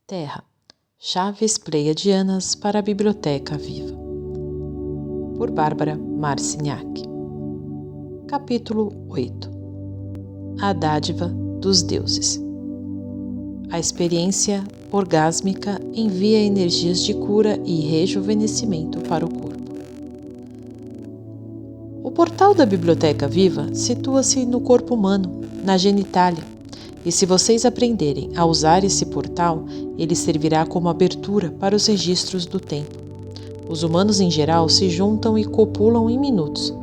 Terra, Chaves Pleiadianas para a Biblioteca Viva. Por Bárbara Marciniak. Capítulo 8. A dádiva dos deuses. A experiência orgásmica envia energias de cura e rejuvenescimento para o corpo. O portal da Biblioteca Viva situa-se no corpo humano, na genitália. E se vocês aprenderem a usar esse portal, ele servirá como abertura para os registros do tempo. Os humanos em geral se juntam e copulam em minutos.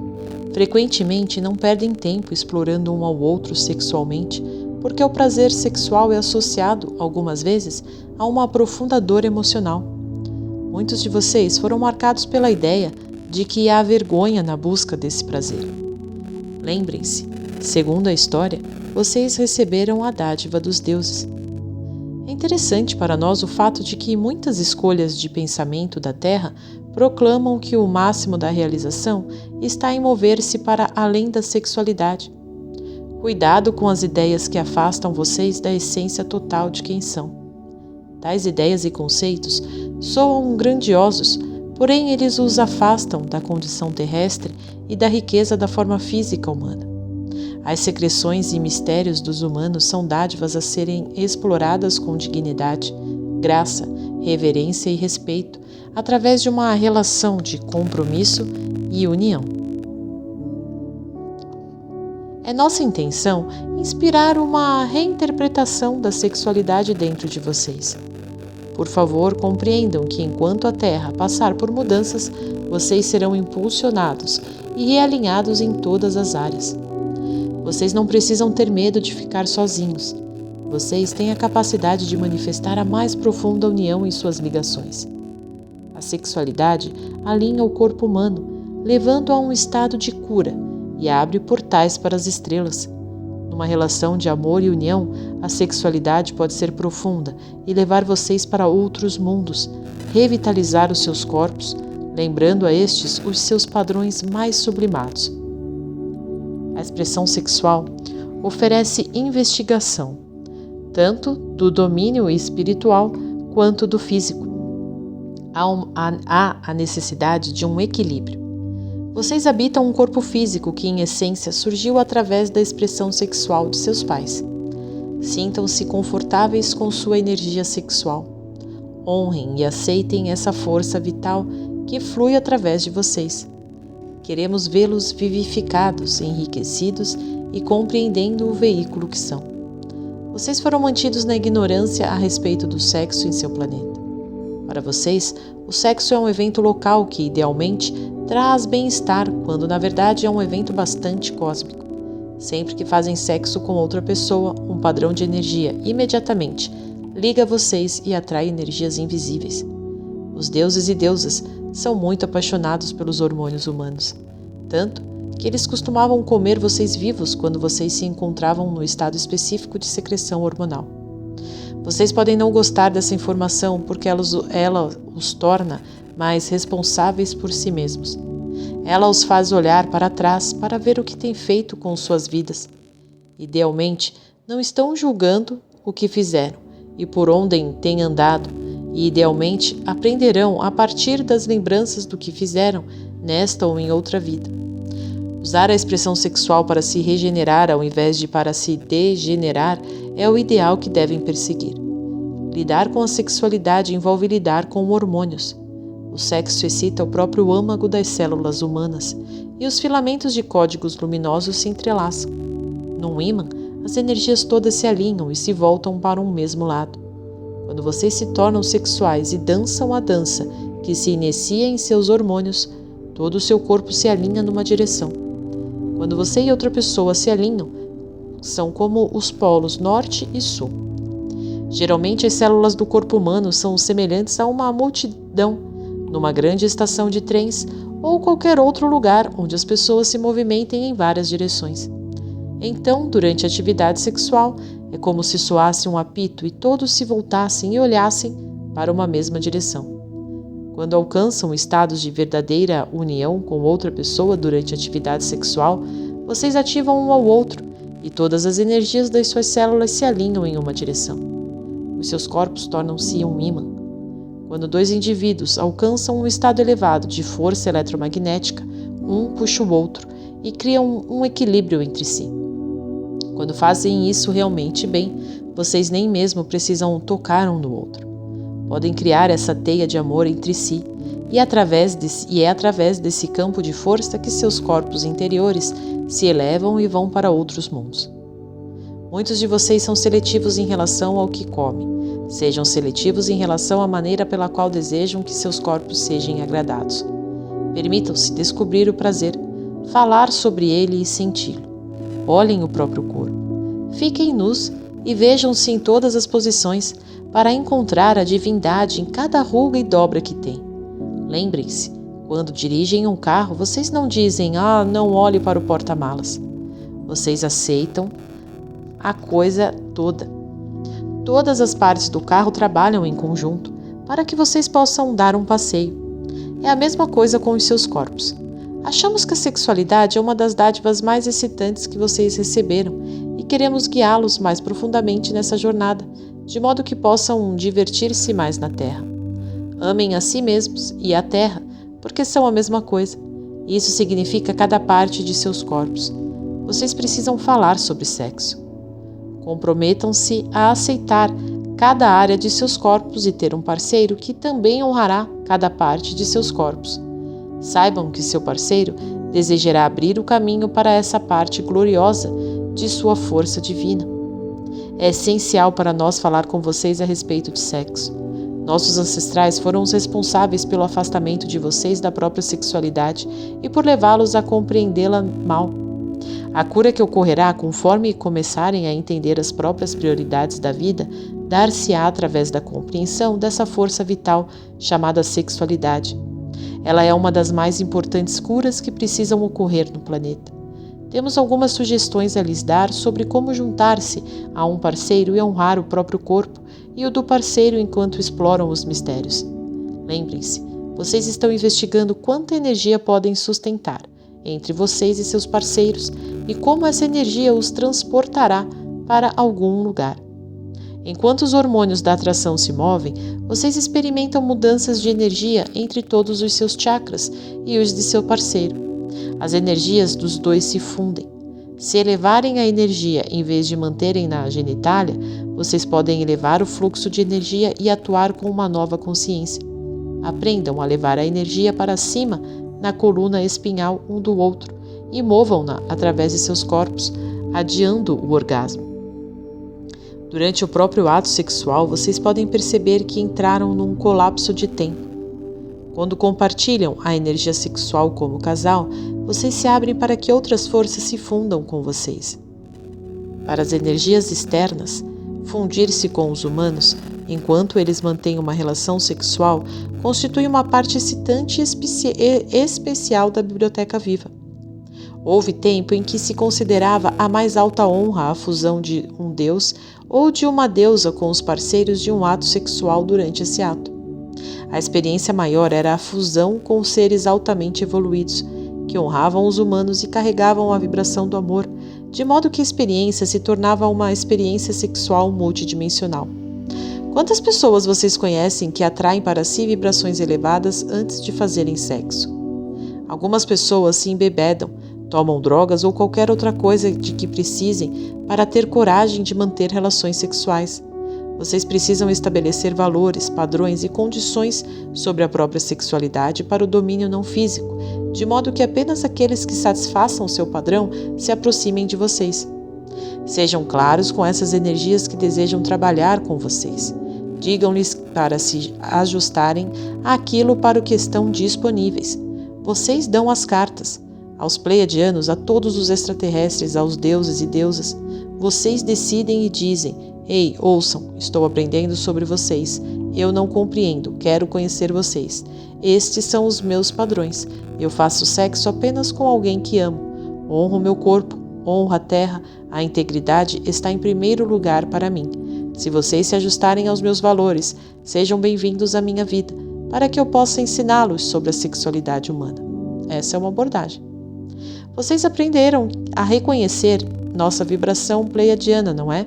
Frequentemente não perdem tempo explorando um ao outro sexualmente, porque o prazer sexual é associado, algumas vezes, a uma profunda dor emocional. Muitos de vocês foram marcados pela ideia de que há vergonha na busca desse prazer. Lembrem-se, segundo a história, vocês receberam a dádiva dos deuses. É interessante para nós o fato de que muitas escolhas de pensamento da Terra proclamam que o máximo da realização está em mover-se para além da sexualidade. Cuidado com as ideias que afastam vocês da essência total de quem são. Tais ideias e conceitos soam grandiosos, porém eles os afastam da condição terrestre e da riqueza da forma física humana. As secreções e mistérios dos humanos são dádivas a serem exploradas com dignidade, graça, reverência e respeito, através de uma relação de compromisso e união. É nossa intenção inspirar uma reinterpretação da sexualidade dentro de vocês. Por favor, compreendam que enquanto a Terra passar por mudanças, vocês serão impulsionados e realinhados em todas as áreas. Vocês não precisam ter medo de ficar sozinhos. Vocês têm a capacidade de manifestar a mais profunda união em suas ligações. A sexualidade alinha o corpo humano, levando a um estado de cura e abre portais para as estrelas. Numa relação de amor e união, a sexualidade pode ser profunda e levar vocês para outros mundos, revitalizar os seus corpos, lembrando a estes os seus padrões mais sublimados. A expressão sexual oferece investigação, tanto do domínio espiritual quanto do físico. Há a necessidade de um equilíbrio. Vocês habitam um corpo físico que, em essência, surgiu através da expressão sexual de seus pais. Sintam-se confortáveis com sua energia sexual. Honrem e aceitem essa força vital que flui através de vocês. Queremos vê-los vivificados, enriquecidos e compreendendo o veículo que são. Vocês foram mantidos na ignorância a respeito do sexo em seu planeta. Para vocês, o sexo é um evento local que, idealmente, traz bem-estar, quando na verdade é um evento bastante cósmico. Sempre que fazem sexo com outra pessoa, um padrão de energia imediatamente liga vocês e atrai energias invisíveis. Os deuses e deusas são muito apaixonados pelos hormônios humanos, tanto que eles costumavam comer vocês vivos quando vocês se encontravam no estado específico de secreção hormonal. Vocês podem não gostar dessa informação porque ela os torna mais responsáveis por si mesmos. Ela os faz olhar para trás para ver o que têm feito com suas vidas. Idealmente, não estão julgando o que fizeram e por onde têm andado, e idealmente aprenderão a partir das lembranças do que fizeram nesta ou em outra vida. Usar a expressão sexual para se regenerar ao invés de para se degenerar é o ideal que devem perseguir. Lidar com a sexualidade envolve lidar com hormônios. O sexo excita o próprio âmago das células humanas e os filamentos de códigos luminosos se entrelaçam. Num ímã, as energias todas se alinham e se voltam para um mesmo lado. Quando vocês se tornam sexuais e dançam a dança que se inicia em seus hormônios, todo o seu corpo se alinha numa direção. Quando você e outra pessoa se alinham, são como os polos norte e sul. Geralmente as células do corpo humano são semelhantes a uma multidão, numa grande estação de trens ou qualquer outro lugar onde as pessoas se movimentem em várias direções. Então, durante a atividade sexual, é como se soasse um apito e todos se voltassem e olhassem para uma mesma direção. Quando alcançam estados de verdadeira união com outra pessoa durante a atividade sexual, vocês ativam um ao outro e todas as energias das suas células se alinham em uma direção. O os seus corpos tornam-se um ímã. Quando dois indivíduos alcançam um estado elevado de força eletromagnética, um puxa o outro e criam um equilíbrio entre si. Quando fazem isso realmente bem, vocês nem mesmo precisam tocar um no outro. Podem criar essa teia de amor entre si, e é através desse campo de força que seus corpos interiores se elevam e vão para outros mundos. Muitos de vocês são seletivos em relação ao que comem. Sejam seletivos em relação à maneira pela qual desejam que seus corpos sejam agradados. Permitam-se descobrir o prazer, falar sobre ele e senti-lo. Olhem o próprio corpo. Fiquem nus e vejam-se em todas as posições para encontrar a divindade em cada ruga e dobra que tem. Lembrem-se, quando dirigem um carro, vocês não dizem, não olhe para o porta-malas. Vocês aceitam a coisa toda. Todas as partes do carro trabalham em conjunto para que vocês possam dar um passeio. É a mesma coisa com os seus corpos. Achamos que a sexualidade é uma das dádivas mais excitantes que vocês receberam e queremos guiá-los mais profundamente nessa jornada, de modo que possam divertir-se mais na Terra. Amem a si mesmos e a Terra, porque são a mesma coisa. Isso significa cada parte de seus corpos. Vocês precisam falar sobre sexo. Comprometam-se a aceitar cada área de seus corpos e ter um parceiro que também honrará cada parte de seus corpos. Saibam que seu parceiro desejará abrir o caminho para essa parte gloriosa de sua força divina. É essencial para nós falar com vocês a respeito de sexo. Nossos ancestrais foram os responsáveis pelo afastamento de vocês da própria sexualidade e por levá-los a compreendê-la mal. A cura que ocorrerá conforme começarem a entender as próprias prioridades da vida dar-se-á através da compreensão dessa força vital chamada sexualidade. Ela é uma das mais importantes curas que precisam ocorrer no planeta. Temos algumas sugestões a lhes dar sobre como juntar-se a um parceiro e honrar o próprio corpo e o do parceiro enquanto exploram os mistérios. Lembrem-se, vocês estão investigando quanta energia podem sustentar entre vocês e seus parceiros e como essa energia os transportará para algum lugar. Enquanto os hormônios da atração se movem, vocês experimentam mudanças de energia entre todos os seus chakras e os de seu parceiro. As energias dos dois se fundem. Se elevarem a energia em vez de manterem na genitália, vocês podem elevar o fluxo de energia e atuar com uma nova consciência. Aprendam a levar a energia para cima na coluna espinhal um do outro e movam-na através de seus corpos, adiando o orgasmo. Durante o próprio ato sexual, vocês podem perceber que entraram num colapso de tempo. Quando compartilham a energia sexual como casal, vocês se abrem para que outras forças se fundam com vocês. Para as energias externas, fundir-se com os humanos, enquanto eles mantêm uma relação sexual, constitui uma parte excitante e especial da biblioteca viva. Houve tempo em que se considerava a mais alta honra a fusão de um deus ou de uma deusa com os parceiros de um ato sexual durante esse ato. A experiência maior era a fusão com seres altamente evoluídos, que honravam os humanos e carregavam a vibração do amor, de modo que a experiência se tornava uma experiência sexual multidimensional. Quantas pessoas vocês conhecem que atraem para si vibrações elevadas antes de fazerem sexo? Algumas pessoas se embebedam, tomam drogas ou qualquer outra coisa de que precisem para ter coragem de manter relações sexuais. Vocês precisam estabelecer valores, padrões e condições sobre a própria sexualidade para o domínio não físico, de modo que apenas aqueles que satisfaçam seu padrão se aproximem de vocês. Sejam claros com essas energias que desejam trabalhar com vocês. Digam-lhes para se ajustarem àquilo para o que estão disponíveis. Vocês dão as cartas. Aos pleiadianos, a todos os extraterrestres, aos deuses e deusas. Vocês decidem e dizem: Ei, ouçam, estou aprendendo sobre vocês. Eu não compreendo, quero conhecer vocês. Estes são os meus padrões. Eu faço sexo apenas com alguém que amo. Honro meu corpo, honro a terra, a integridade está em primeiro lugar para mim. Se vocês se ajustarem aos meus valores, sejam bem-vindos à minha vida, para que eu possa ensiná-los sobre a sexualidade humana. Essa é uma abordagem. Vocês aprenderam a reconhecer nossa vibração pleiadiana, não é?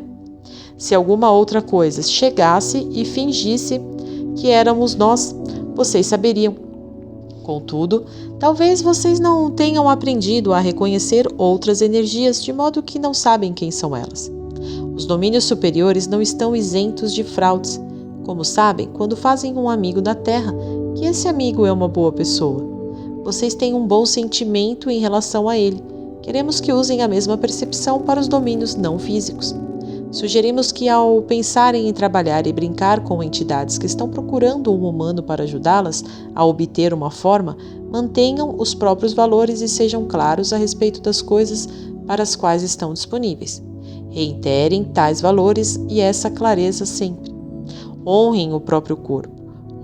Se alguma outra coisa chegasse e fingisse que éramos nós, vocês saberiam. Contudo, talvez vocês não tenham aprendido a reconhecer outras energias de modo que não sabem quem são elas. Os domínios superiores não estão isentos de fraudes. Como sabem, quando fazem um amigo na Terra, que esse amigo é uma boa pessoa. Vocês têm um bom sentimento em relação a ele. Queremos que usem a mesma percepção para os domínios não físicos. Sugerimos que, ao pensarem em trabalhar e brincar com entidades que estão procurando um humano para ajudá-las a obter uma forma, mantenham os próprios valores e sejam claros a respeito das coisas para as quais estão disponíveis. Reiterem tais valores e essa clareza sempre. Honrem o próprio corpo.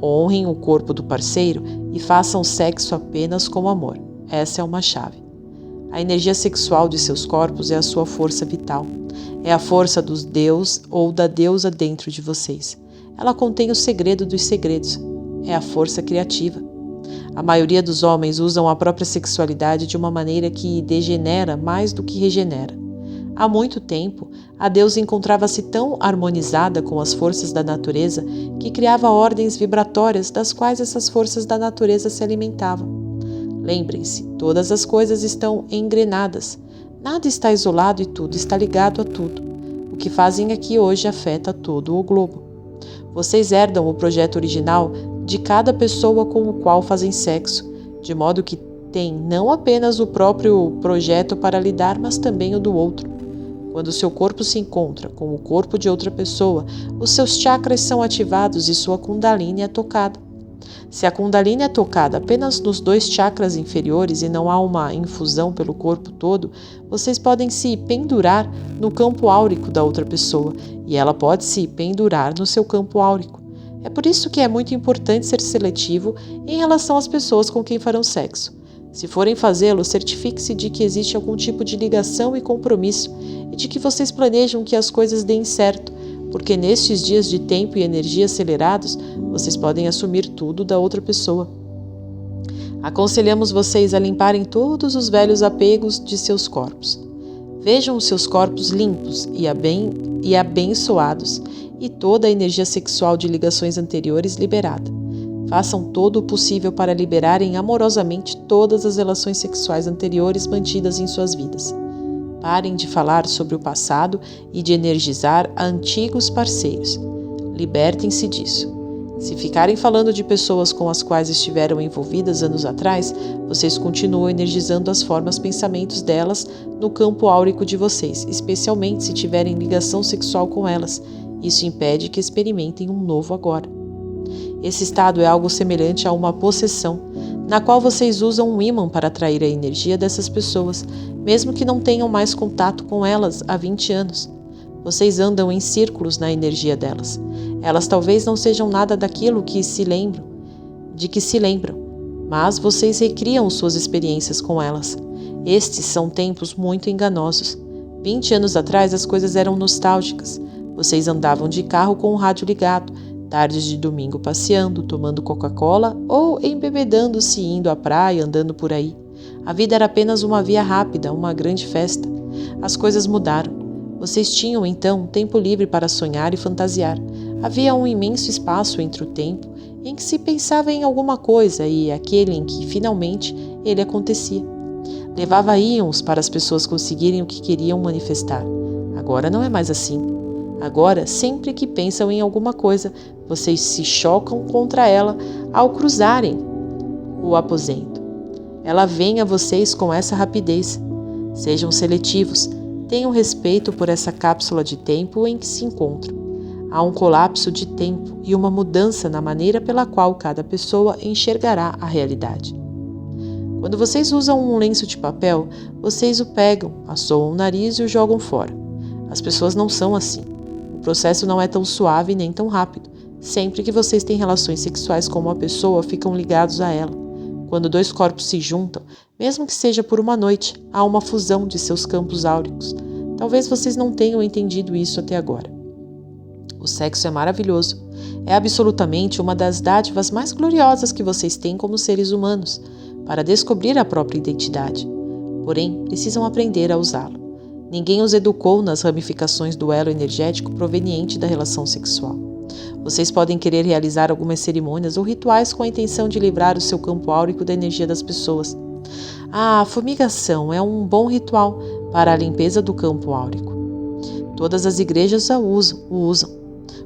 Honrem o corpo do parceiro e façam sexo apenas com amor. Essa é uma chave. A energia sexual de seus corpos é a sua força vital. É a força dos deus ou da deusa dentro de vocês. Ela contém o segredo dos segredos. É a força criativa. A maioria dos homens usam a própria sexualidade de uma maneira que degenera mais do que regenera. Há muito tempo, a deusa encontrava-se tão harmonizada com as forças da natureza que criava ordens vibratórias das quais essas forças da natureza se alimentavam. Lembrem-se, todas as coisas estão engrenadas. Nada está isolado e tudo está ligado a tudo. O que fazem aqui hoje afeta todo o globo. Vocês herdam o projeto original de cada pessoa com o qual fazem sexo, de modo que têm não apenas o próprio projeto para lidar, mas também o do outro. Quando seu corpo se encontra com o corpo de outra pessoa, os seus chakras são ativados e sua Kundalini é tocada. Se a Kundalini é tocada apenas nos 2 chakras inferiores e não há uma infusão pelo corpo todo, vocês podem se pendurar no campo áurico da outra pessoa e ela pode se pendurar no seu campo áurico. É por isso que é muito importante ser seletivo em relação às pessoas com quem farão sexo. Se forem fazê-lo, certifique-se de que existe algum tipo de ligação e compromisso e de que vocês planejam que as coisas deem certo, porque nestes dias de tempo e energia acelerados, vocês podem assumir tudo da outra pessoa. Aconselhamos vocês a limparem todos os velhos apegos de seus corpos. Vejam os seus corpos limpos e abençoados e toda a energia sexual de ligações anteriores liberada. Façam todo o possível para liberarem amorosamente todas as relações sexuais anteriores mantidas em suas vidas. Parem de falar sobre o passado e de energizar antigos parceiros. Libertem-se disso. Se ficarem falando de pessoas com as quais estiveram envolvidas anos atrás, vocês continuam energizando as formas pensamentos delas no campo áurico de vocês, especialmente se tiverem ligação sexual com elas. Isso impede que experimentem um novo agora. Esse estado é algo semelhante a uma possessão, na qual vocês usam um ímã para atrair a energia dessas pessoas, mesmo que não tenham mais contato com elas há 20 anos. Vocês andam em círculos na energia delas. Elas talvez não sejam nada daquilo de que se lembram, mas vocês recriam suas experiências com elas. Estes são tempos muito enganosos. 20 anos atrás as coisas eram nostálgicas. Vocês andavam de carro com o rádio ligado, tardes de domingo passeando, tomando Coca-Cola ou embebedando-se, indo à praia, andando por aí. A vida era apenas uma via rápida, uma grande festa. As coisas mudaram. Vocês tinham, então, tempo livre para sonhar e fantasiar. Havia um imenso espaço entre o tempo em que se pensava em alguma coisa e aquele em que, finalmente, ele acontecia. Levava íons para as pessoas conseguirem o que queriam manifestar. Agora não é mais assim. Agora, sempre que pensam em alguma coisa, vocês se chocam contra ela ao cruzarem o aposento. Ela vem a vocês com essa rapidez. Sejam seletivos. Tenham respeito por essa cápsula de tempo em que se encontram. Há um colapso de tempo e uma mudança na maneira pela qual cada pessoa enxergará a realidade. Quando vocês usam um lenço de papel, vocês o pegam, assoam o nariz e o jogam fora. As pessoas não são assim. O processo não é tão suave nem tão rápido. Sempre que vocês têm relações sexuais com uma pessoa, ficam ligados a ela. Quando 2 corpos se juntam, mesmo que seja por uma noite, há uma fusão de seus campos áuricos. Talvez vocês não tenham entendido isso até agora. O sexo é maravilhoso. É absolutamente uma das dádivas mais gloriosas que vocês têm como seres humanos, para descobrir a própria identidade. Porém, precisam aprender a usá-lo. Ninguém os educou nas ramificações do elo energético proveniente da relação sexual. Vocês podem querer realizar algumas cerimônias ou rituais com a intenção de livrar o seu campo áurico da energia das pessoas. A fumigação é um bom ritual para a limpeza do campo áurico. Todas as igrejas o usam.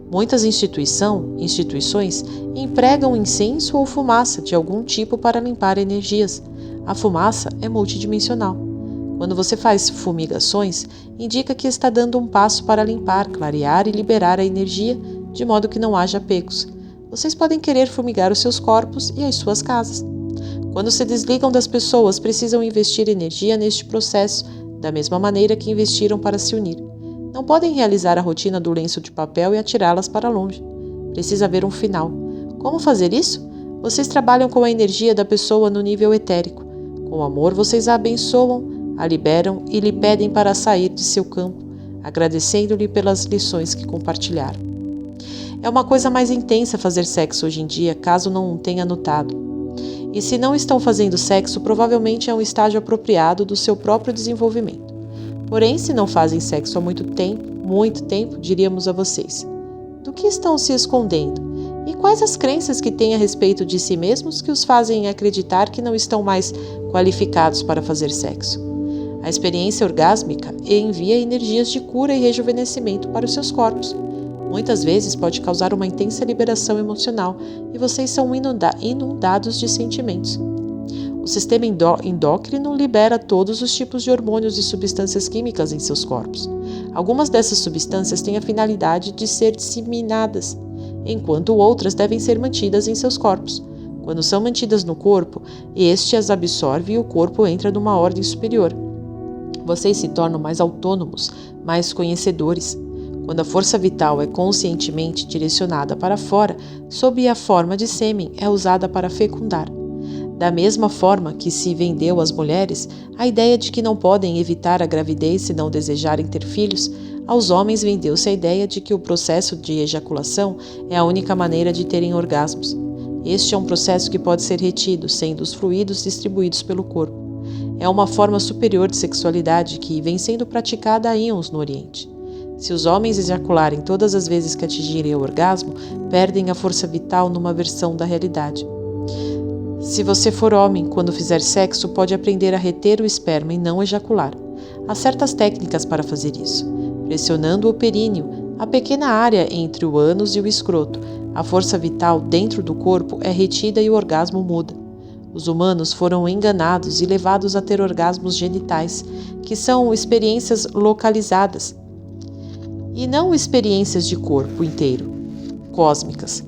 Muitas instituições empregam incenso ou fumaça de algum tipo para limpar energias. A fumaça é multidimensional. Quando você faz fumigações, indica que está dando um passo para limpar, clarear e liberar a energia, de modo que não haja apegos. Vocês podem querer fumigar os seus corpos e as suas casas. Quando se desligam das pessoas, precisam investir energia neste processo, da mesma maneira que investiram para se unir. Não podem realizar a rotina do lenço de papel e atirá-las para longe. Precisa haver um final. Como fazer isso? Vocês trabalham com a energia da pessoa no nível etérico. Com amor, vocês a abençoam, a liberam e lhe pedem para sair de seu campo, agradecendo-lhe pelas lições que compartilharam. É uma coisa mais intensa fazer sexo hoje em dia, caso não tenha notado. E se não estão fazendo sexo, provavelmente é um estágio apropriado do seu próprio desenvolvimento. Porém, se não fazem sexo há muito tempo, diríamos a vocês: do que estão se escondendo? E quais as crenças que têm a respeito de si mesmos que os fazem acreditar que não estão mais qualificados para fazer sexo? A experiência orgásmica envia energias de cura e rejuvenescimento para os seus corpos. Muitas vezes pode causar uma intensa liberação emocional e vocês são inundados de sentimentos. O sistema endócrino libera todos os tipos de hormônios e substâncias químicas em seus corpos. Algumas dessas substâncias têm a finalidade de ser disseminadas, enquanto outras devem ser mantidas em seus corpos. Quando são mantidas no corpo, este as absorve e o corpo entra numa ordem superior. Vocês se tornam mais autônomos, mais conhecedores. Quando a força vital é conscientemente direcionada para fora, sob a forma de sêmen, é usada para fecundar. Da mesma forma que se vendeu às mulheres a ideia de que não podem evitar a gravidez se não desejarem ter filhos, aos homens vendeu-se a ideia de que o processo de ejaculação é a única maneira de terem orgasmos. Este é um processo que pode ser retido, sendo os fluidos distribuídos pelo corpo. É uma forma superior de sexualidade que vem sendo praticada há íons no Oriente. Se os homens ejacularem todas as vezes que atingirem o orgasmo, perdem a força vital numa versão da realidade. Se você for homem, quando fizer sexo, pode aprender a reter o esperma e não ejacular. Há certas técnicas para fazer isso. Pressionando o períneo, a pequena área entre o ânus e o escroto, a força vital dentro do corpo é retida e o orgasmo muda. Os humanos foram enganados e levados a ter orgasmos genitais, que são experiências localizadas, e não experiências de corpo inteiro, cósmicas.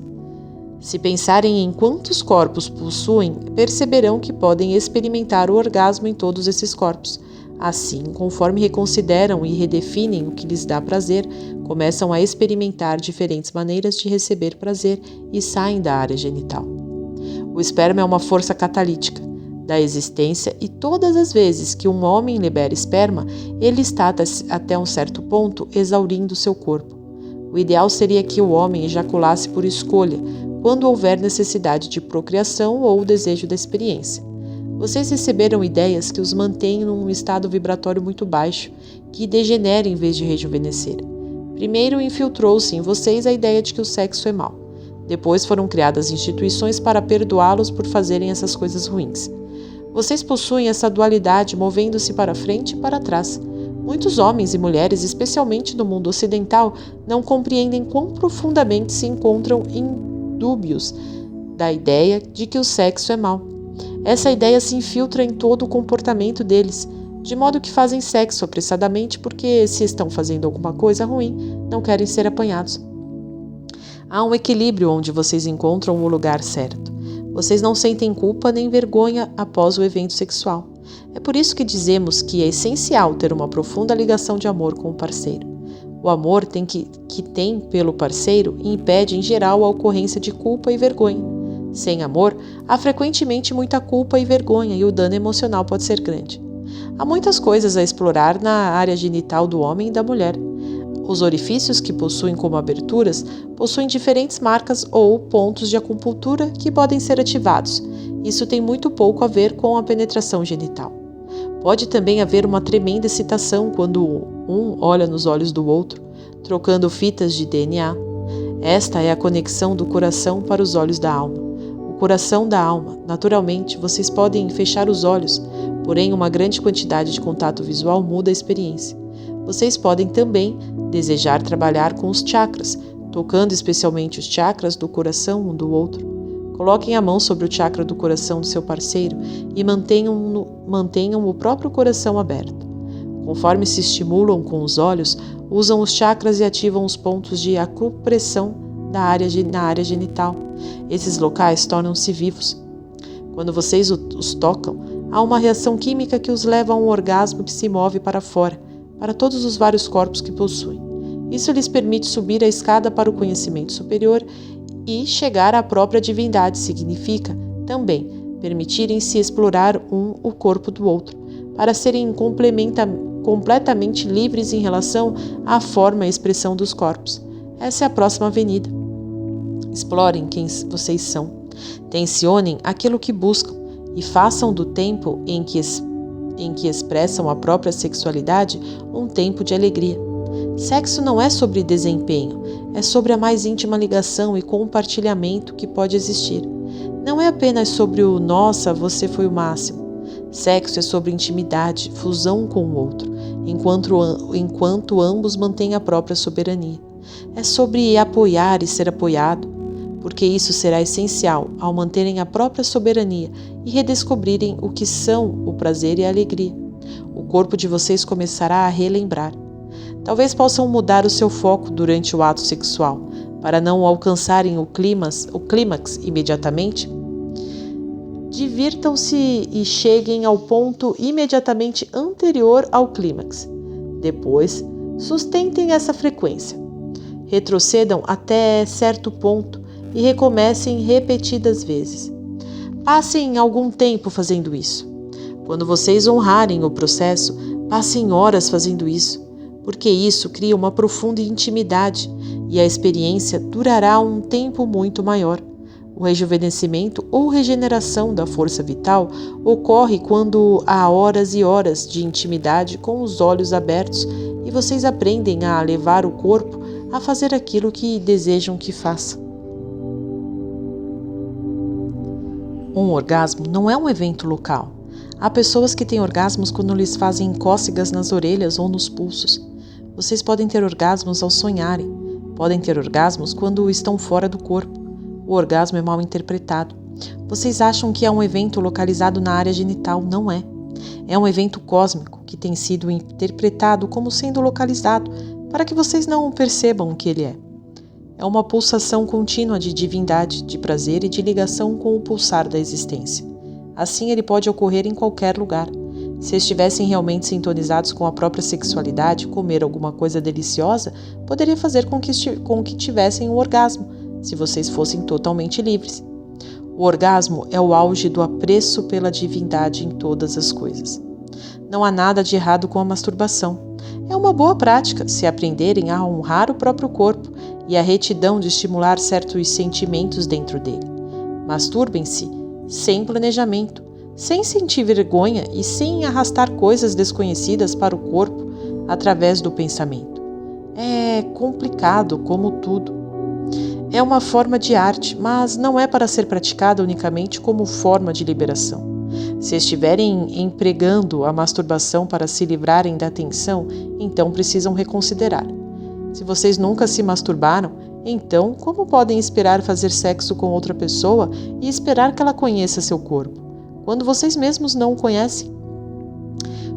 Se pensarem em quantos corpos possuem, perceberão que podem experimentar o orgasmo em todos esses corpos. Assim, conforme reconsideram e redefinem o que lhes dá prazer, começam a experimentar diferentes maneiras de receber prazer e saem da área genital. O esperma é uma força catalítica da existência e todas as vezes que um homem libera esperma, ele está até um certo ponto exaurindo seu corpo. O ideal seria que o homem ejaculasse por escolha, quando houver necessidade de procriação ou o desejo da experiência. Vocês receberam ideias que os mantêm num estado vibratório muito baixo, que degenera em vez de rejuvenescer. Primeiro infiltrou-se em vocês a ideia de que o sexo é mau. Depois foram criadas instituições para perdoá-los por fazerem essas coisas ruins. Vocês possuem essa dualidade movendo-se para frente e para trás. Muitos homens e mulheres, especialmente no mundo ocidental, não compreendem quão profundamente se encontram indúbios da ideia de que o sexo é mau. Essa ideia se infiltra em todo o comportamento deles, de modo que fazem sexo apressadamente porque, se estão fazendo alguma coisa ruim, não querem ser apanhados. Há um equilíbrio onde vocês encontram o lugar certo. Vocês não sentem culpa nem vergonha após o evento sexual. É por isso que dizemos que é essencial ter uma profunda ligação de amor com o parceiro. O amor que tem pelo parceiro impede, em geral, a ocorrência de culpa e vergonha. Sem amor, há frequentemente muita culpa e vergonha e o dano emocional pode ser grande. Há muitas coisas a explorar na área genital do homem e da mulher. Os orifícios que possuem como aberturas possuem diferentes marcas ou pontos de acupuntura que podem ser ativados. Isso tem muito pouco a ver com a penetração genital. Pode também haver uma tremenda excitação quando um olha nos olhos do outro, trocando fitas de DNA. Esta é a conexão do coração para os olhos da alma. O coração da alma. Naturalmente, vocês podem fechar os olhos, porém uma grande quantidade de contato visual muda a experiência. Vocês podem também desejar trabalhar com os chakras, tocando especialmente os chakras do coração um do outro. Coloquem a mão sobre o chakra do coração do seu parceiro e mantenham o próprio coração aberto. Conforme se estimulam com os olhos, usam os chakras e ativam os pontos de acupressão na área genital. Esses locais tornam-se vivos. Quando vocês os tocam, há uma reação química que os leva a um orgasmo que se move para fora, para todos os vários corpos que possuem. Isso lhes permite subir a escada para o conhecimento superior e chegar à própria divindade. Significa, também, permitirem-se explorar o corpo do outro, para serem completamente livres em relação à forma e expressão dos corpos. Essa é a próxima avenida. Explorem quem vocês são. Tensionem aquilo que buscam e façam do tempo em que expressam a própria sexualidade um tempo de alegria. Sexo não é sobre desempenho, é sobre a mais íntima ligação e compartilhamento que pode existir. Não é apenas sobre o "nossa, você foi o máximo". Sexo é sobre intimidade, fusão com o outro, enquanto ambos mantêm a própria soberania. É sobre apoiar e ser apoiado, porque isso será essencial ao manterem a própria soberania e redescobrirem o que são o prazer e a alegria. O corpo de vocês começará a relembrar. Talvez possam mudar o seu foco durante o ato sexual, para não alcançarem o clímax imediatamente. Divirtam-se e cheguem ao ponto imediatamente anterior ao clímax. Depois, sustentem essa frequência. Retrocedam até certo ponto e recomecem repetidas vezes. Passem algum tempo fazendo isso. Quando vocês honrarem o processo, passem horas fazendo isso, porque isso cria uma profunda intimidade e a experiência durará um tempo muito maior. O rejuvenescimento ou regeneração da força vital ocorre quando há horas e horas de intimidade com os olhos abertos e vocês aprendem a levar o corpo a fazer aquilo que desejam que faça. Um orgasmo não é um evento local. Há pessoas que têm orgasmos quando lhes fazem cócegas nas orelhas ou nos pulsos. Vocês podem ter orgasmos ao sonharem. Podem ter orgasmos quando estão fora do corpo. O orgasmo é mal interpretado. Vocês acham que é um evento localizado na área genital? Não é. É um evento cósmico que tem sido interpretado como sendo localizado para que vocês não percebam o que ele é. É uma pulsação contínua de divindade, de prazer e de ligação com o pulsar da existência. Assim ele pode ocorrer em qualquer lugar. Se estivessem realmente sintonizados com a própria sexualidade, comer alguma coisa deliciosa poderia fazer com que tivessem um orgasmo, se vocês fossem totalmente livres. O orgasmo é o auge do apreço pela divindade em todas as coisas. Não há nada de errado com a masturbação. É uma boa prática se aprenderem a honrar o próprio corpo e a retidão de estimular certos sentimentos dentro dele. Masturbem-se sem planejamento, sem sentir vergonha e sem arrastar coisas desconhecidas para o corpo através do pensamento. É complicado como tudo. É uma forma de arte, mas não é para ser praticada unicamente como forma de liberação. Se estiverem empregando a masturbação para se livrarem da tensão, então precisam reconsiderar. Se vocês nunca se masturbaram, então como podem esperar fazer sexo com outra pessoa e esperar que ela conheça seu corpo, quando vocês mesmos não o conhecem?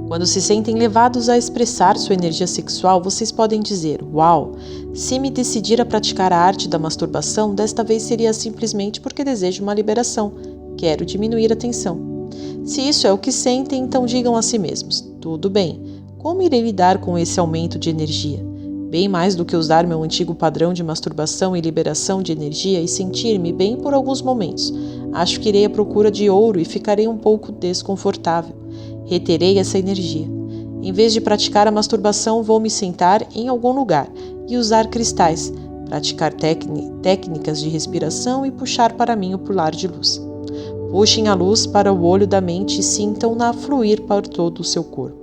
Quando se sentem levados a expressar sua energia sexual, vocês podem dizer: "Uau, se me decidir a praticar a arte da masturbação, desta vez seria simplesmente porque desejo uma liberação. Quero diminuir a tensão." Se isso é o que sentem, então digam a si mesmos: "Tudo bem, como irei lidar com esse aumento de energia? Bem mais do que usar meu antigo padrão de masturbação e liberação de energia e sentir-me bem por alguns momentos. Acho que irei à procura de ouro e ficarei um pouco desconfortável. Reterei essa energia. Em vez de praticar a masturbação, vou me sentar em algum lugar e usar cristais, praticar técnicas de respiração e puxar para mim o pilar de luz." Puxem a luz para o olho da mente e sintam-na fluir por todo o seu corpo.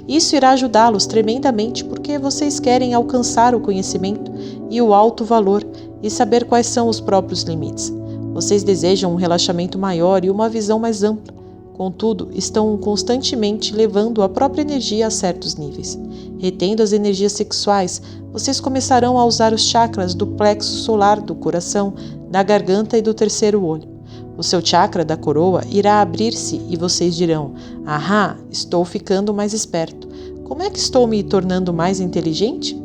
Isso irá ajudá-los tremendamente porque vocês querem alcançar o conhecimento e o alto valor e saber quais são os próprios limites. Vocês desejam um relaxamento maior e uma visão mais ampla. Contudo, estão constantemente levando a própria energia a certos níveis. Retendo as energias sexuais, vocês começarão a usar os chakras do plexo solar do coração, da garganta e do terceiro olho. O seu chakra da coroa irá abrir-se e vocês dirão: "Ahá, estou ficando mais esperto. Como é que estou me tornando mais inteligente?"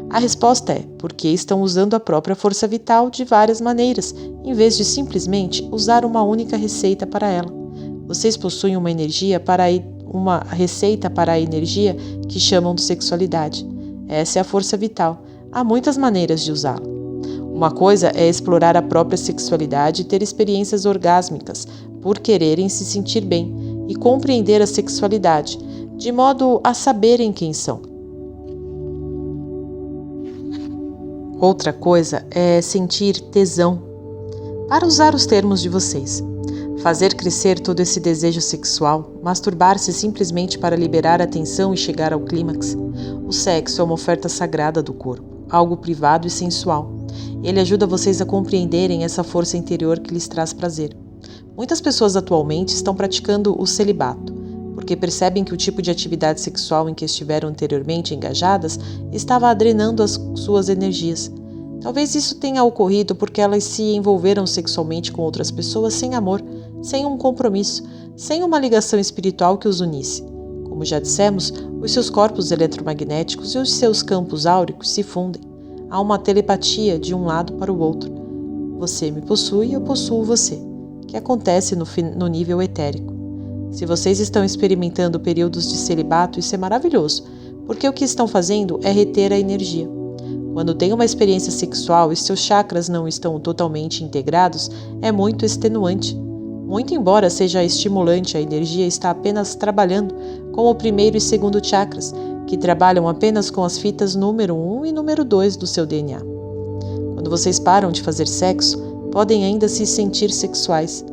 A resposta é porque estão usando a própria força vital de várias maneiras, em vez de simplesmente usar uma única receita para ela. Vocês possuem uma receita para a energia que chamam de sexualidade. Essa é a força vital. Há muitas maneiras de usá-la. Uma coisa é explorar a própria sexualidade e ter experiências orgásmicas por quererem se sentir bem e compreender a sexualidade, de modo a saberem quem são. Outra coisa é sentir tesão. Para usar os termos de vocês, fazer crescer todo esse desejo sexual, masturbar-se simplesmente para liberar a tensão e chegar ao clímax. O sexo é uma oferta sagrada do corpo, algo privado e sensual. Ele ajuda vocês a compreenderem essa força interior que lhes traz prazer. Muitas pessoas atualmente estão praticando o celibato, porque percebem que o tipo de atividade sexual em que estiveram anteriormente engajadas estava drenando as suas energias. Talvez isso tenha ocorrido porque elas se envolveram sexualmente com outras pessoas sem amor, sem um compromisso, sem uma ligação espiritual que os unisse. Como já dissemos, os seus corpos eletromagnéticos e os seus campos áuricos se fundem. Há uma telepatia de um lado para o outro. Você me possui e eu possuo você, que acontece no nível etérico. Se vocês estão experimentando períodos de celibato, isso é maravilhoso, porque o que estão fazendo é reter a energia. Quando tem uma experiência sexual e seus chakras não estão totalmente integrados, é muito extenuante. Muito embora seja estimulante, a energia está apenas trabalhando com o primeiro e segundo chakras, que trabalham apenas com as fitas número 1 e número 2 do seu DNA. Quando vocês param de fazer sexo, podem ainda se sentir sexuais.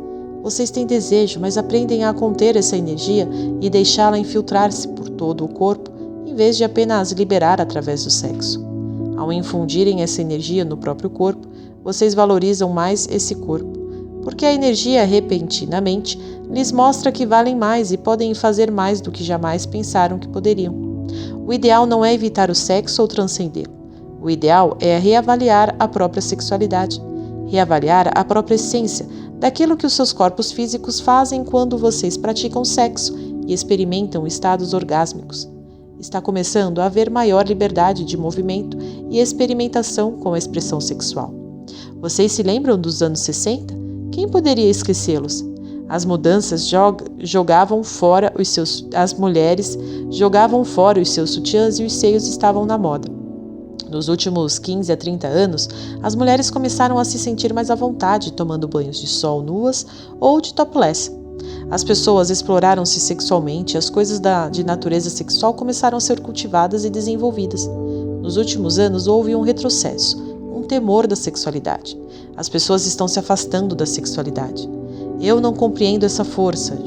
Vocês têm desejo, mas aprendem a conter essa energia e deixá-la infiltrar-se por todo o corpo, em vez de apenas liberar através do sexo. Ao infundirem essa energia no próprio corpo, vocês valorizam mais esse corpo, porque a energia repentinamente lhes mostra que valem mais e podem fazer mais do que jamais pensaram que poderiam. O ideal não é evitar o sexo ou transcendê-lo. O ideal é reavaliar a própria sexualidade, reavaliar a própria essência daquilo que os seus corpos físicos fazem quando vocês praticam sexo e experimentam estados orgásmicos. Está começando a haver maior liberdade de movimento e experimentação com a expressão sexual. Vocês se lembram dos anos 60? Quem poderia esquecê-los? As mudanças jogavam fora as mulheres jogavam fora os seus sutiãs e os seios estavam na moda. Nos últimos 15 a 30 anos, as mulheres começaram a se sentir mais à vontade tomando banhos de sol nuas ou de topless. As pessoas exploraram-se sexualmente e as coisas de natureza sexual começaram a ser cultivadas e desenvolvidas. Nos últimos anos houve um retrocesso, um temor da sexualidade. As pessoas estão se afastando da sexualidade. Eu não compreendo essa força.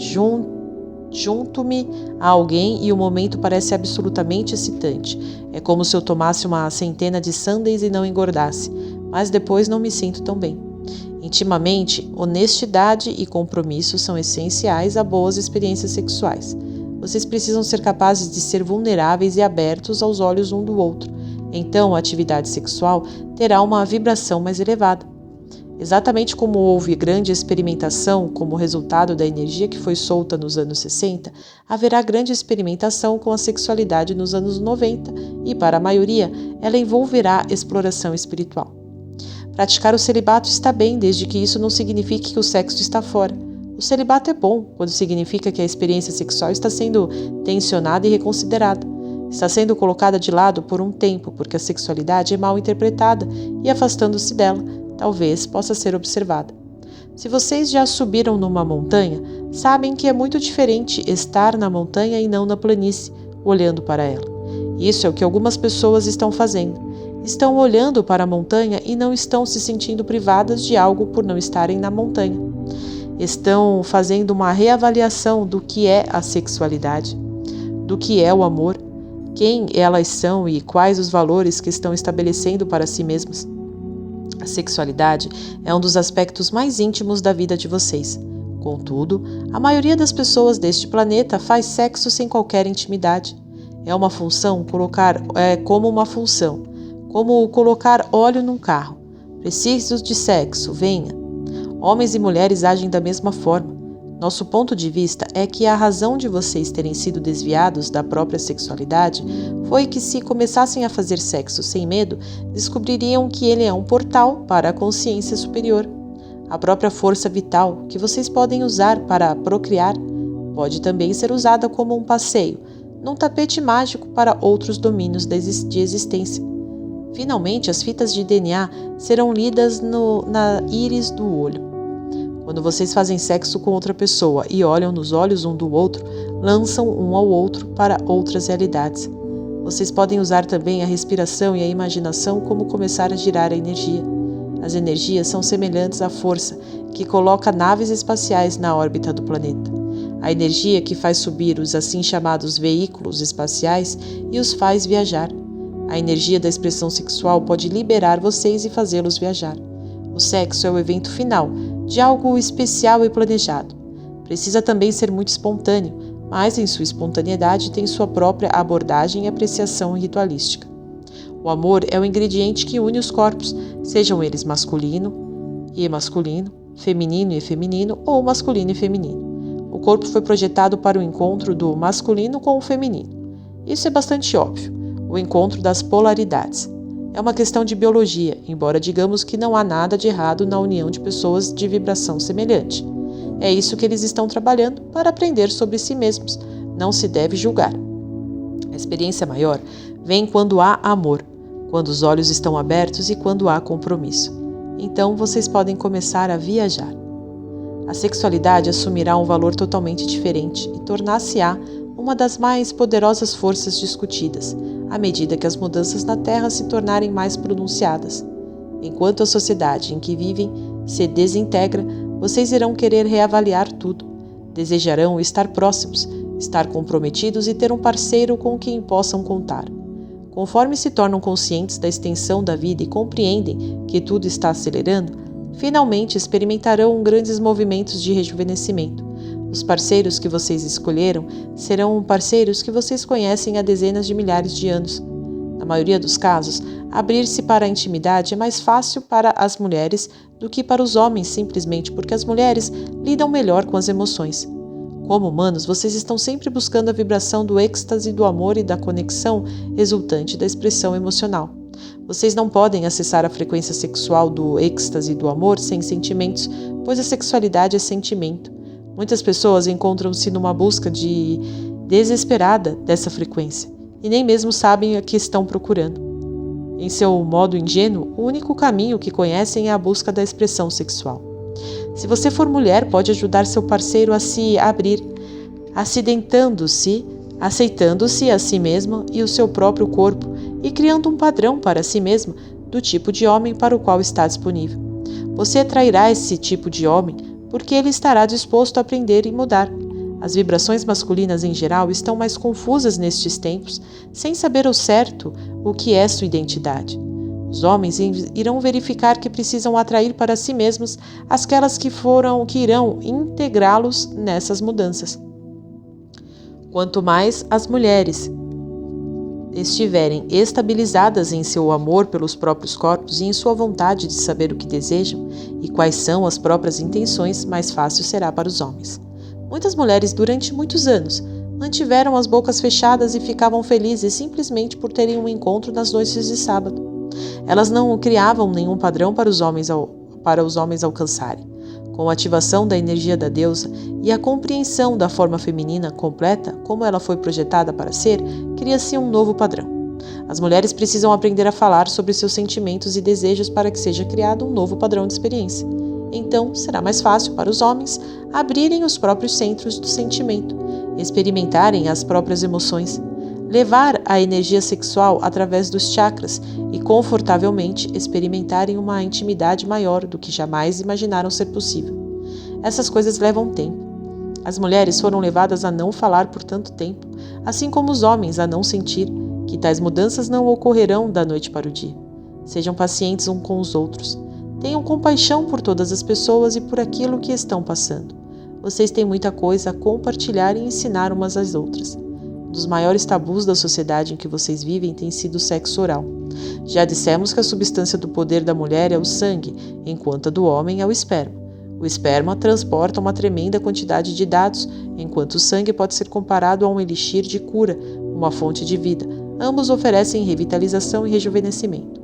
Junto-me a alguém e o momento parece absolutamente excitante. É como se eu tomasse uma centena de sundaes e não engordasse, mas depois não me sinto tão bem. Intimamente, honestidade e compromisso são essenciais a boas experiências sexuais. Vocês precisam ser capazes de ser vulneráveis e abertos aos olhos um do outro. Então, a atividade sexual terá uma vibração mais elevada. Exatamente como houve grande experimentação como resultado da energia que foi solta nos anos 60, haverá grande experimentação com a sexualidade nos anos 90 e, para a maioria, ela envolverá exploração espiritual. Praticar o celibato está bem, desde que isso não signifique que o sexo está fora. O celibato é bom quando significa que a experiência sexual está sendo tensionada e reconsiderada. Está sendo colocada de lado por um tempo, porque a sexualidade é mal interpretada e, afastando-se dela, talvez possa ser observada. Se vocês já subiram numa montanha, sabem que é muito diferente estar na montanha e não na planície, olhando para ela. Isso é o que algumas pessoas estão fazendo. Estão olhando para a montanha e não estão se sentindo privadas de algo por não estarem na montanha. estão fazendo uma reavaliação do que é a sexualidade, do que é o amor, quem elas são e quais os valores que estão estabelecendo para si mesmas. A sexualidade é um dos aspectos mais íntimos da vida de vocês. Contudo, a maioria das pessoas deste planeta faz sexo sem qualquer intimidade. É como uma função, como colocar óleo num carro. Preciso de sexo, venha. Homens e mulheres agem da mesma forma. Nosso ponto de vista é que a razão de vocês terem sido desviados da própria sexualidade foi que, se começassem a fazer sexo sem medo, descobririam que ele é um portal para a consciência superior. A própria força vital que vocês podem usar para procriar pode também ser usada como um passeio, num tapete mágico para outros domínios de existência. Finalmente, as fitas de DNA serão lidas na íris do olho. Quando vocês fazem sexo com outra pessoa e olham nos olhos um do outro, lançam um ao outro para outras realidades. Vocês podem usar também a respiração e a imaginação como começar a girar a energia. As energias são semelhantes à força que coloca naves espaciais na órbita do planeta. A energia que faz subir os assim chamados veículos espaciais e os faz viajar. A energia da expressão sexual pode liberar vocês e fazê-los viajar. O sexo é o evento final de algo especial e planejado. Precisa também ser muito espontâneo, mas em sua espontaneidade tem sua própria abordagem e apreciação ritualística. O amor é o ingrediente que une os corpos, sejam eles masculino e masculino, feminino e feminino ou masculino e feminino. O corpo foi projetado para o encontro do masculino com o feminino. Isso é bastante óbvio, o encontro das polaridades. É uma questão de biologia, embora digamos que não há nada de errado na união de pessoas de vibração semelhante. É isso que eles estão trabalhando para aprender sobre si mesmos. Não se deve julgar. A experiência maior vem quando há amor, quando os olhos estão abertos e quando há compromisso. Então vocês podem começar a viajar. A sexualidade assumirá um valor totalmente diferente e tornar-se-á uma das mais poderosas forças discutidas, à medida que as mudanças na Terra se tornarem mais pronunciadas. Enquanto a sociedade em que vivem se desintegra, vocês irão querer reavaliar tudo. Desejarão estar próximos, estar comprometidos e ter um parceiro com quem possam contar. Conforme se tornam conscientes da extensão da vida e compreendem que tudo está acelerando, finalmente experimentarão grandes movimentos de rejuvenescimento. Os parceiros que vocês escolheram serão parceiros que vocês conhecem há dezenas de milhares de anos. Na maioria dos casos, abrir-se para a intimidade é mais fácil para as mulheres do que para os homens, simplesmente porque as mulheres lidam melhor com as emoções. Como humanos, vocês estão sempre buscando a vibração do êxtase, do amor e da conexão resultante da expressão emocional. Vocês não podem acessar a frequência sexual do êxtase e do amor sem sentimentos, pois a sexualidade é sentimento. Muitas pessoas encontram-se numa busca desesperada dessa frequência e nem mesmo sabem a que estão procurando. Em seu modo ingênuo, o único caminho que conhecem é a busca da expressão sexual. Se você for mulher, pode ajudar seu parceiro a se abrir, acidentando-se, aceitando-se a si mesma e o seu próprio corpo e criando um padrão para si mesma do tipo de homem para o qual está disponível. Você atrairá esse tipo de homem porque ele estará disposto a aprender e mudar. As vibrações masculinas em geral estão mais confusas nestes tempos, sem saber ao certo o que é sua identidade. Os homens irão verificar que precisam atrair para si mesmos aquelas que irão integrá-los nessas mudanças. Quanto mais as mulheres estiverem estabilizadas em seu amor pelos próprios corpos e em sua vontade de saber o que desejam e quais são as próprias intenções, mais fácil será para os homens. Muitas mulheres, durante muitos anos, mantiveram as bocas fechadas e ficavam felizes simplesmente por terem um encontro nas noites de sábado. Elas não criavam nenhum padrão para os homens alcançarem. Com a ativação da energia da deusa e a compreensão da forma feminina completa, como ela foi projetada para ser, cria-se um novo padrão. As mulheres precisam aprender a falar sobre seus sentimentos e desejos para que seja criado um novo padrão de experiência. Então, será mais fácil para os homens abrirem os próprios centros do sentimento, experimentarem as próprias emoções, levar a energia sexual através dos chakras e confortavelmente experimentarem uma intimidade maior do que jamais imaginaram ser possível. Essas coisas levam tempo. As mulheres foram levadas a não falar por tanto tempo, assim como os homens a não sentir, que tais mudanças não ocorrerão da noite para o dia. Sejam pacientes uns com os outros. Tenham compaixão por todas as pessoas e por aquilo que estão passando. Vocês têm muita coisa a compartilhar e ensinar umas às outras. Um dos maiores tabus da sociedade em que vocês vivem tem sido o sexo oral. Já dissemos que a substância do poder da mulher é o sangue, enquanto a do homem é o esperma. O esperma transporta uma tremenda quantidade de dados, enquanto o sangue pode ser comparado a um elixir de cura, uma fonte de vida. Ambos oferecem revitalização e rejuvenescimento.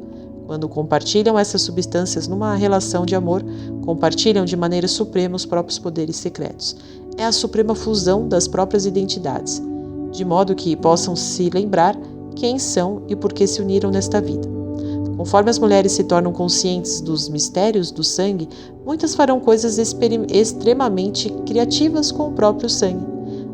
Quando compartilham essas substâncias numa relação de amor, compartilham de maneira suprema os próprios poderes secretos. É a suprema fusão das próprias identidades, de modo que possam se lembrar quem são e por que se uniram nesta vida. Conforme as mulheres se tornam conscientes dos mistérios do sangue, muitas farão coisas extremamente criativas com o próprio sangue.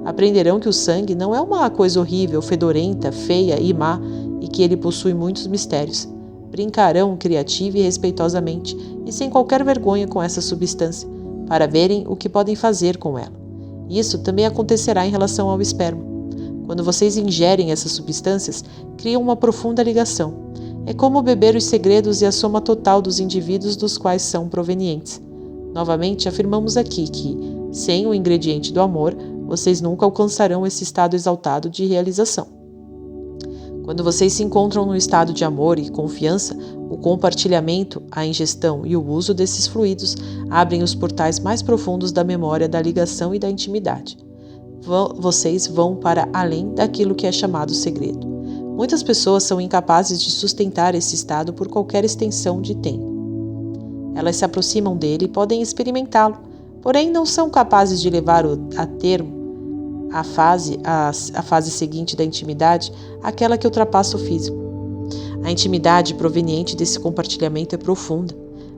Aprenderão que o sangue não é uma coisa horrível, fedorenta, feia e má, e que ele possui muitos mistérios. Brincarão criativa e respeitosamente e sem qualquer vergonha com essa substância, para verem o que podem fazer com ela. Isso também acontecerá em relação ao esperma. Quando vocês ingerem essas substâncias, criam uma profunda ligação. É como beber os segredos e a soma total dos indivíduos dos quais são provenientes. Novamente, afirmamos aqui que, sem o ingrediente do amor, vocês nunca alcançarão esse estado exaltado de realização. Quando vocês se encontram no estado de amor e confiança, o compartilhamento, a ingestão e o uso desses fluidos abrem os portais mais profundos da memória da ligação e da intimidade. Vocês vão para além daquilo que é chamado segredo. Muitas pessoas são incapazes de sustentar esse estado por qualquer extensão de tempo. Elas se aproximam dele e podem experimentá-lo, porém não são capazes de levar a termo a fase seguinte da intimidade, aquela que ultrapassa o físico. A intimidade proveniente desse compartilhamento é profunda.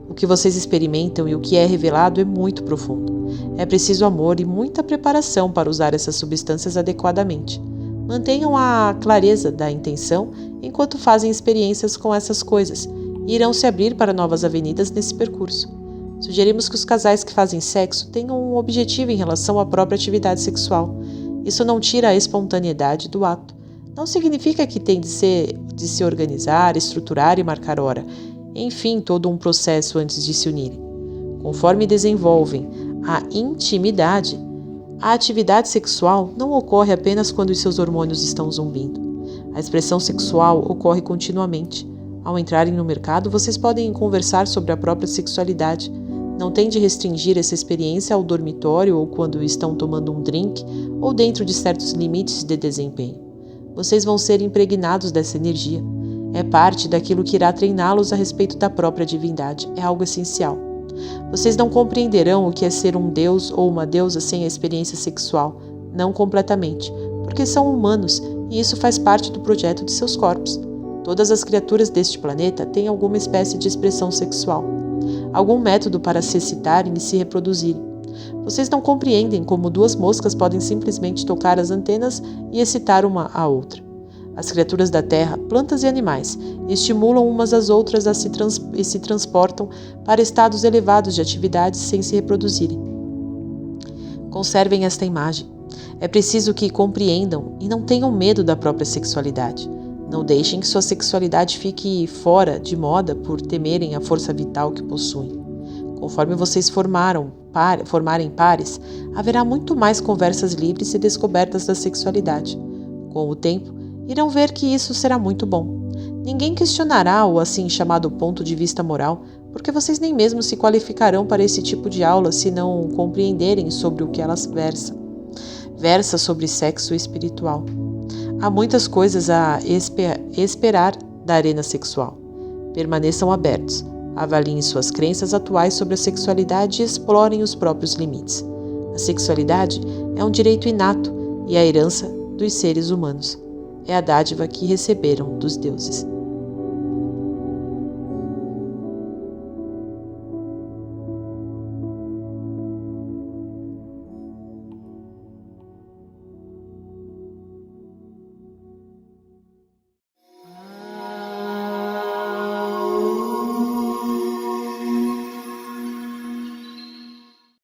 O que vocês experimentam e o que é revelado é muito profundo. É preciso amor e muita preparação para usar essas substâncias adequadamente. Mantenham a clareza da intenção enquanto fazem experiências com essas coisas e irão se abrir para novas avenidas nesse percurso. Sugerimos que os casais que fazem sexo tenham um objetivo em relação à própria atividade sexual. Isso não tira a espontaneidade do ato. Não significa que tem de se organizar, estruturar e marcar hora. Enfim, todo um processo antes de se unirem. Conforme desenvolvem a intimidade, a atividade sexual não ocorre apenas quando os seus hormônios estão zumbindo. A expressão sexual ocorre continuamente. Ao entrarem no mercado, vocês podem conversar sobre a própria sexualidade. Não tem de restringir essa experiência ao dormitório ou quando estão tomando um drink ou dentro de certos limites de desempenho. Vocês vão ser impregnados dessa energia. É parte daquilo que irá treiná-los a respeito da própria divindade. É algo essencial. Vocês não compreenderão o que é ser um deus ou uma deusa sem a experiência sexual, não completamente, porque são humanos e isso faz parte do projeto de seus corpos. Todas as criaturas deste planeta têm alguma espécie de expressão sexual, algum método para se excitarem e se reproduzirem. Vocês não compreendem como duas moscas podem simplesmente tocar as antenas e excitar uma à outra. As criaturas da Terra, plantas e animais, estimulam umas às outras e se transportam para estados elevados de atividade sem se reproduzirem. Conservem esta imagem. É preciso que compreendam e não tenham medo da própria sexualidade. Não deixem que sua sexualidade fique fora de moda por temerem a força vital que possuem. Conforme vocês formarem pares, haverá muito mais conversas livres e descobertas da sexualidade. Com o tempo, irão ver que isso será muito bom. Ninguém questionará o assim chamado ponto de vista moral, porque vocês nem mesmo se qualificarão para esse tipo de aula se não compreenderem sobre o que elas versam. Versa sobre sexo espiritual. Há muitas coisas a esperar da arena sexual. Permaneçam abertos. Avaliem suas crenças atuais sobre a sexualidade e explorem os próprios limites. A sexualidade é um direito inato e a herança dos seres humanos. É a dádiva que receberam dos deuses.